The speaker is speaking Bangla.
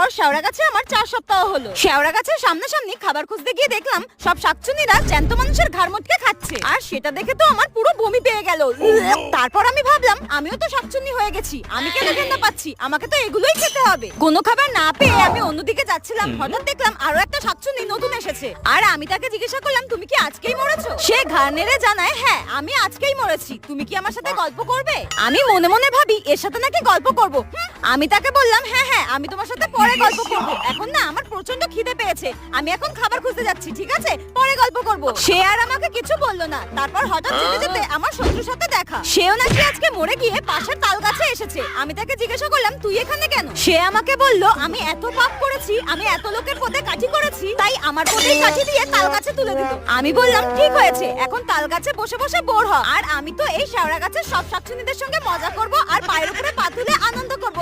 পর শেওড়া গাছে আমার 4 সপ্তাহ হলো। শেওড়া গাছের সামনাসামনি খাবার খুঁজতে গিয়ে দেখলাম সব শাকচুন্নিরা জ্যান্ত মানুষের ঘাড় মটকে খাচ্ছে, আর সেটা দেখে তো আমার পুরো বমি পেয়ে গেল। তারপর আমি ভাবলাম আমিও তো শাকচুন্নি হয়ে গেছি, আমি কেন ঘেন্না পাচ্ছি, আমাকে তো এগুলোই খেতে হবে। কোনো খাবার না পেয়ে আমি অন্যদিকে যাচ্ছিলাম, হঠাৎ দেখলাম আরো একটা শাকচুন্নি নতুন এসেছে, আর আমি তাকে জিজ্ঞাসা করলাম তুমি কি আজকেই মরেছো? সে ঘাড় নেড়ে জানায় হ্যাঁ আমি আজকেই মরেছি, তুমি কি আমার সাথে গল্প করবে? আমি মনে মনে ভাবি এর সাথে নাকি গল্প করব। আমি তাকে বললাম হ্যাঁ হ্যাঁ আমি তোমার সাথে পরে গল্প করব, এখন না আমার প্রচন্ড খিদে পেয়েছে, আমি এখন খাবার খুঁজতে যাচ্ছি, ঠিক আছে পরে গল্প করব। সে আর আমাকে কিছু বললো না। তারপর হঠাৎ যেতে যেতে আমার শত্রুর সাথে দেখা, সেও নাকি আজকে মরে গিয়ে পাশের তাল গাছে এসেছে। আমি তাকে জিজ্ঞাসা করলাম তুই এখানে কেন? সে আমাকে বলল আমি এত পাপ করেছি, আমি এত লোকের পথে কাঠি করেছি, তাই আমার পথেই কাঠি দিয়ে তাল গাছে তুলে দিল। আমি বললাম ঠিক হয়েছে, এখন তাল গাছে বসে বসে বোর হ, আর আমি তো এই শেওড়া গাছের সব শাকচুন্নিদের সঙ্গে মজা করব আর পায়ের উপরে পা তুলে আনন্দ করব।